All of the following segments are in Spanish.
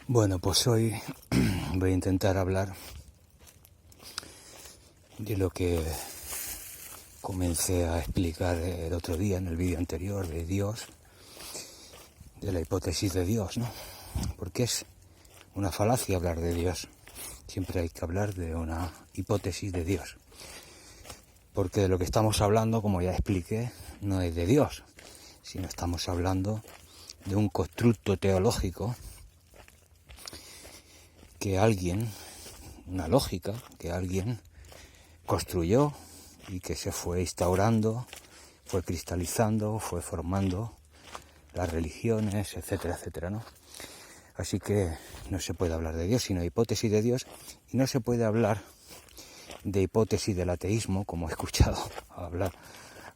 Bueno, pues hoy voy a intentar hablar de lo que comencé a explicar el otro día en el vídeo anterior de Dios, de la hipótesis de Dios, ¿no? Porque es una falacia hablar de Dios. Siempre hay que hablar de una hipótesis de Dios. Porque de lo que estamos hablando, como ya expliqué, no es de Dios, sino estamos hablando de un constructo teológico que alguien, una lógica que alguien construyó y que se fue instaurando, fue cristalizando, fue formando las religiones, etcétera, etcétera, ¿no? Así que no se puede hablar de Dios, sino de hipótesis de Dios, y no se puede hablar de hipótesis del ateísmo, como he escuchado hablar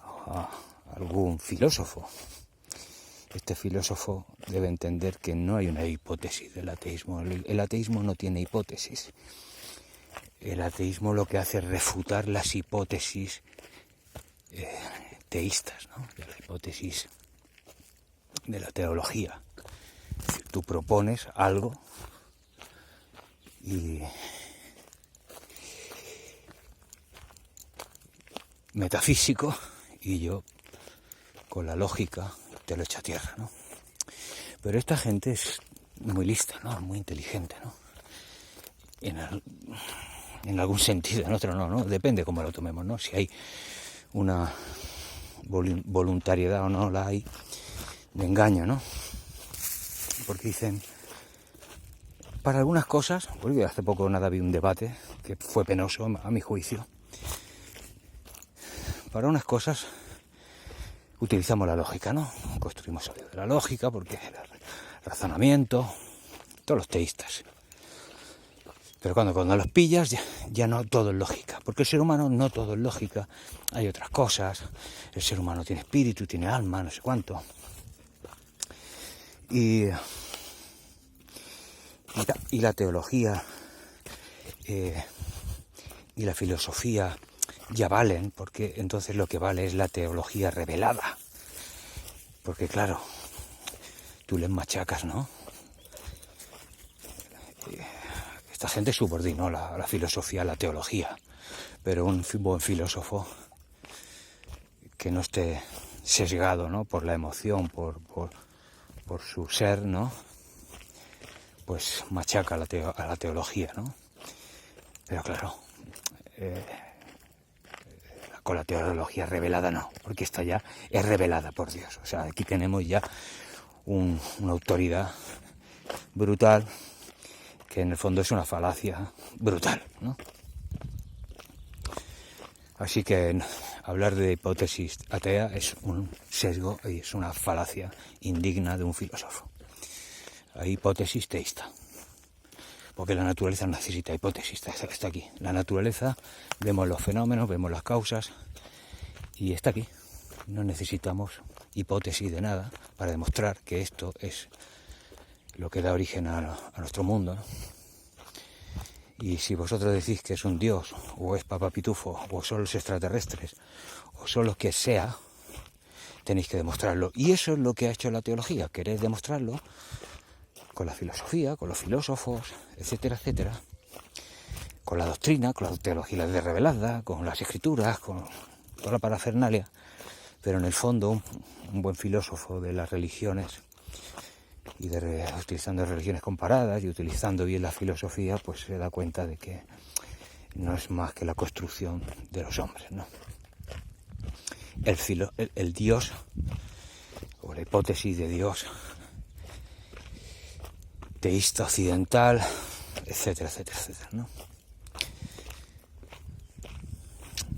a algún filósofo. Este filósofo debe entender que no hay una hipótesis del ateísmo. El ateísmo no tiene hipótesis. El ateísmo lo que hace es refutar las hipótesis teístas, ¿no? De la hipótesis de la teología. Es decir, tú propones algo y metafísico y yo con la lógica te lo echo a tierra, ¿no? Pero esta gente es muy lista, ¿no? Muy inteligente, ¿no? En algún sentido, en otro no, ¿no? Depende cómo lo tomemos, ¿no? Si hay una voluntariedad o no la hay de engaño, ¿no? Porque dicen, para algunas cosas, porque hace poco nada vi un debate que fue penoso a mi juicio, para unas cosas utilizamos la lógica, ¿no? Construimos sobre la lógica porque el razonamiento, todos los teístas. Pero cuando los pillas ya no todo es lógica, porque el ser humano no todo es lógica, hay otras cosas, el ser humano tiene espíritu, tiene alma, no sé cuánto. Y la teología y la filosofía ya valen, porque entonces lo que vale es la teología revelada. Porque claro, tú les machacas, ¿no? Esta gente subordinó la filosofía a la teología, pero un buen filósofo que no esté sesgado, ¿no? Por la emoción, por su ser, ¿no? Pues machaca a la teología, ¿no? Pero claro, con la teología revelada no, porque esta ya es revelada por Dios. O sea, aquí tenemos ya una autoridad brutal, que en el fondo es una falacia brutal, ¿no? Así que hablar de hipótesis atea es un sesgo y es una falacia indigna de un filósofo. Hay hipótesis teísta, porque la naturaleza necesita hipótesis, está aquí. La naturaleza, vemos los fenómenos, vemos las causas y está aquí. No necesitamos hipótesis de nada para demostrar que esto es lo que da origen a nuestro mundo, ¿no? Y si vosotros decís que es un dios, o es Papá Pitufo, o son los extraterrestres, o son los que sea, tenéis que demostrarlo. Y eso es lo que ha hecho la teología, querer demostrarlo con la filosofía, con los filósofos, etcétera, etcétera, con la doctrina, con la teología de revelada, con las escrituras, con toda la parafernalia. Pero en el fondo, un buen filósofo de las religiones, y utilizando religiones comparadas y utilizando bien la filosofía, pues se da cuenta de que no es más que la construcción de los hombres, ¿no? El Dios, o la hipótesis de Dios teísta occidental, etcétera, etcétera, etcétera, ¿no?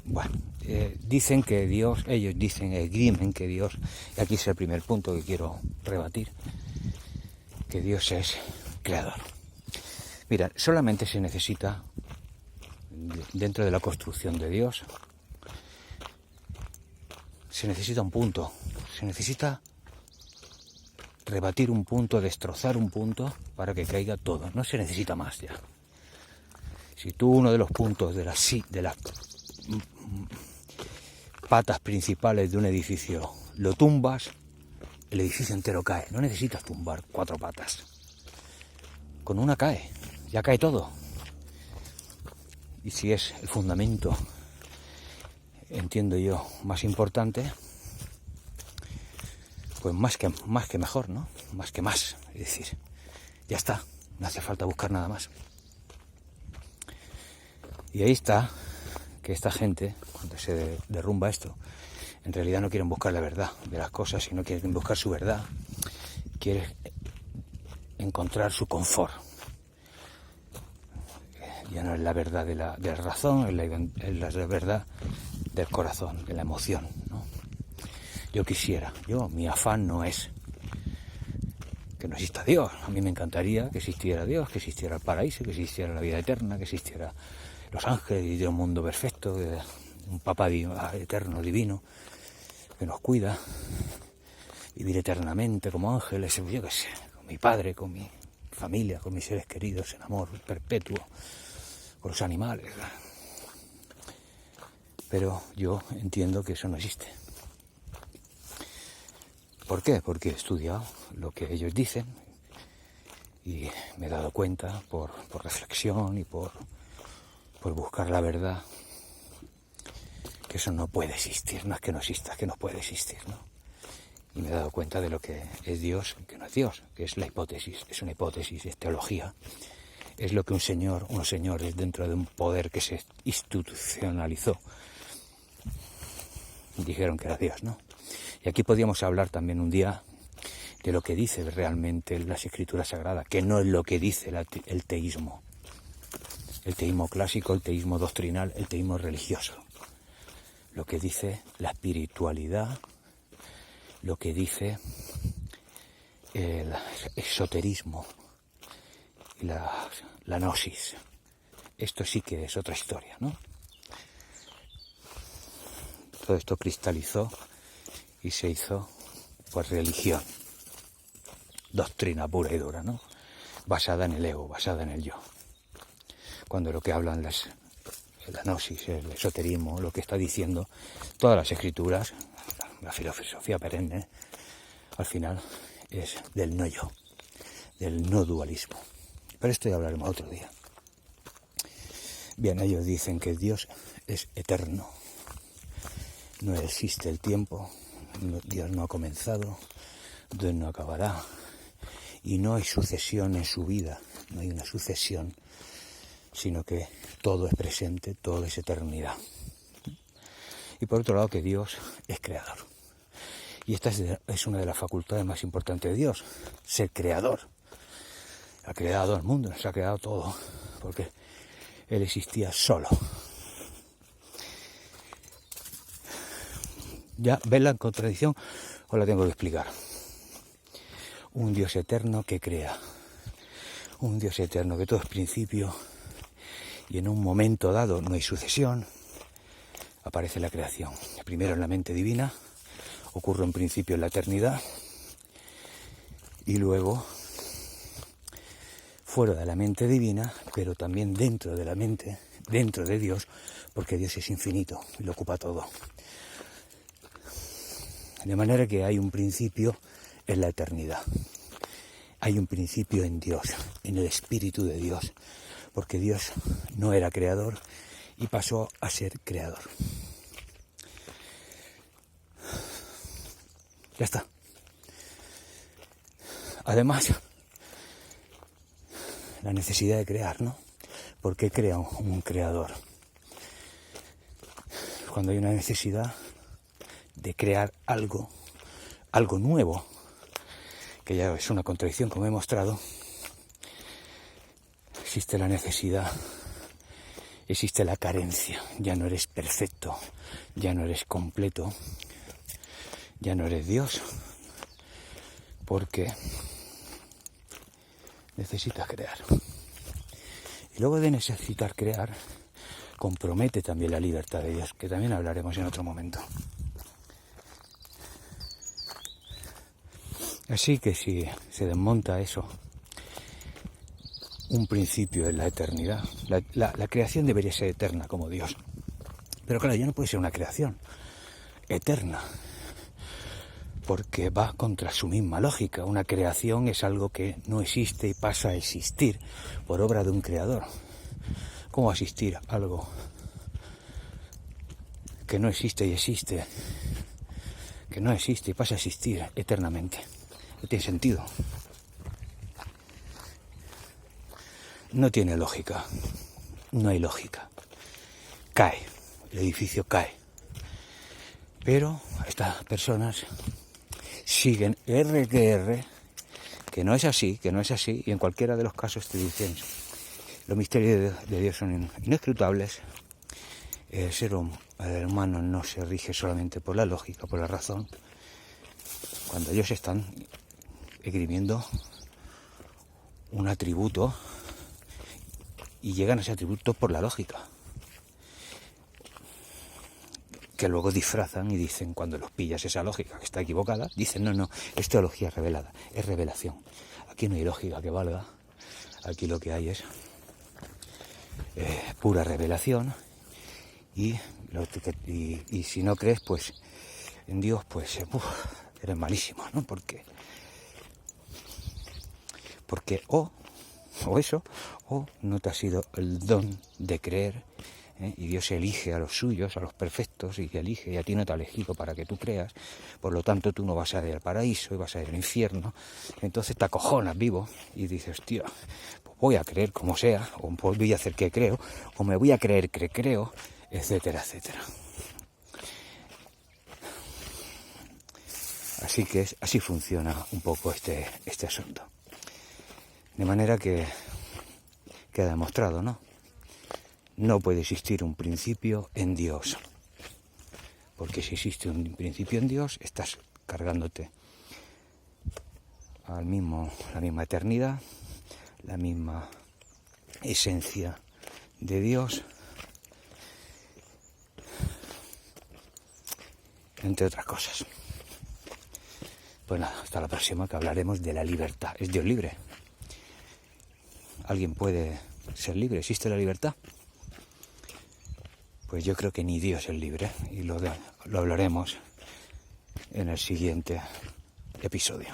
Bueno, dicen que Dios, ellos dicen, esgrimen que Dios, y aquí es el primer punto que quiero rebatir, que Dios es creador. Mira, solamente se necesita, dentro de la construcción de Dios, se necesita un punto, se necesita rebatir un punto, destrozar un punto para que caiga todo, no se necesita más ya. Si tú uno de los puntos de las patas principales de un edificio lo tumbas, el edificio entero cae. No necesitas tumbar 4 patas. con una cae, ya cae todo. Y si es el fundamento, entiendo yo, más importante, pues más que mejor, ¿no? Más que más, es decir, ya está, no hace falta buscar nada más. Y ahí está que esta gente, cuando se derrumba esto, en realidad no quieren buscar la verdad de las cosas, sino quieren buscar su verdad, quieren encontrar su confort. Ya no es la verdad de la razón, es la verdad del corazón, de la emoción, ¿no? Mi afán no es que no exista Dios. A mí me encantaría que existiera Dios, que existiera el paraíso, que existiera la vida eterna, que existiera los ángeles y un mundo perfecto, un papá eterno, divino, que nos cuida, vivir eternamente como ángeles, yo qué sé, con mi padre, con mi familia, con mis seres queridos, en amor perpetuo, con los animales. Pero yo entiendo que eso no existe. ¿Por qué? Porque he estudiado lo que ellos dicen y me he dado cuenta por reflexión y por buscar la verdad, que eso no puede existir, no es que no exista, es que no puede existir, ¿no? Y me he dado cuenta de lo que es Dios y que no es Dios, que es la hipótesis, es una hipótesis, es teología, es lo que unos señores dentro de un poder que se institucionalizó dijeron que era Dios, ¿no? Y aquí podríamos hablar también un día de lo que dice realmente las escrituras sagradas, que no es lo que dice el teísmo. El teísmo clásico, el teísmo doctrinal, el teísmo religioso. Lo que dice la espiritualidad, lo que dice el esoterismo y la gnosis. Esto sí que es otra historia, ¿no? Todo esto cristalizó y se hizo pues religión, doctrina pura y dura, ¿no? Basada en el ego, basada en el yo. Cuando lo que hablan la gnosis, el esoterismo, lo que está diciendo todas las escrituras, la filosofía perenne, al final es del no yo, del no dualismo. Pero esto ya hablaremos otro día. Bien, ellos dicen que Dios es eterno, no existe el tiempo, Dios no ha comenzado, Dios no acabará, y no hay sucesión en su vida, no hay una sucesión, sino que todo es presente, todo es eternidad. Y por otro lado que Dios es creador. Y esta es una de las facultades más importantes de Dios, ser creador. Ha creado el mundo, nos ha creado todo, porque Él existía solo. ¿Ya ves la contradicción o la tengo que explicar? Un Dios eterno que crea. Un Dios eterno que todo es principio y en un momento dado no hay sucesión, aparece la creación. Primero en la mente divina, ocurre en principio en la eternidad y luego fuera de la mente divina, pero también dentro de la mente, dentro de Dios, porque Dios es infinito y lo ocupa todo. De manera que hay un principio en la eternidad. Hay un principio en Dios, en el Espíritu de Dios, porque Dios no era creador y pasó a ser creador. Ya está. Además, la necesidad de crear, ¿no? ¿Por qué crea un creador? Cuando hay una necesidad de crear algo nuevo, que ya es una contradicción como he mostrado, existe la necesidad, existe la carencia, ya no eres perfecto, ya no eres completo, ya no eres Dios, porque necesitas crear. Y luego de necesitar crear, compromete también la libertad de Dios, que también hablaremos en otro momento. Así que si se desmonta eso, un principio en la eternidad, la creación debería ser eterna como Dios. Pero claro, ya no puede ser una creación eterna, porque va contra su misma lógica. Una creación es algo que no existe y pasa a existir por obra de un creador. ¿Cómo asistir algo que no existe y existe? Que no existe y pasa a existir eternamente. No tiene sentido. No tiene lógica. No hay lógica. Cae. El edificio cae. Pero estas personas siguen que no es así, y en cualquiera de los casos te dicen, los misterios de Dios son inescrutables, el ser humano no se rige solamente por la lógica, por la razón, cuando ellos están esgrimiendo un atributo y llegan a ese atributo por la lógica, que luego disfrazan y dicen, cuando los pillas esa lógica que está equivocada, dicen, no, es teología revelada, es revelación. Aquí no hay lógica que valga, aquí lo que hay es pura revelación, y si no crees pues en Dios, pues eres malísimo, ¿no? Porque o eso, o no te ha sido el don de creer, y Dios elige a los suyos, a los perfectos, y elige, y a ti no te ha elegido para que tú creas, por lo tanto tú no vas a ir al paraíso y vas a ir al infierno. Entonces te acojonas vivo y dices, tío, pues voy a creer como sea, o voy a hacer que creo, o me voy a creer que creo, etcétera, etcétera. Así que así funciona un poco este asunto. De manera que queda demostrado, ¿no? No puede existir un principio en Dios. Porque si existe un principio en Dios, estás cargándote la misma eternidad, la misma esencia de Dios, entre otras cosas. Pues nada, hasta la próxima, que hablaremos de la libertad. ¿Es Dios libre? ¿Alguien puede ser libre? ¿Existe la libertad? Pues yo creo que ni Dios es libre, y lo hablaremos en el siguiente episodio.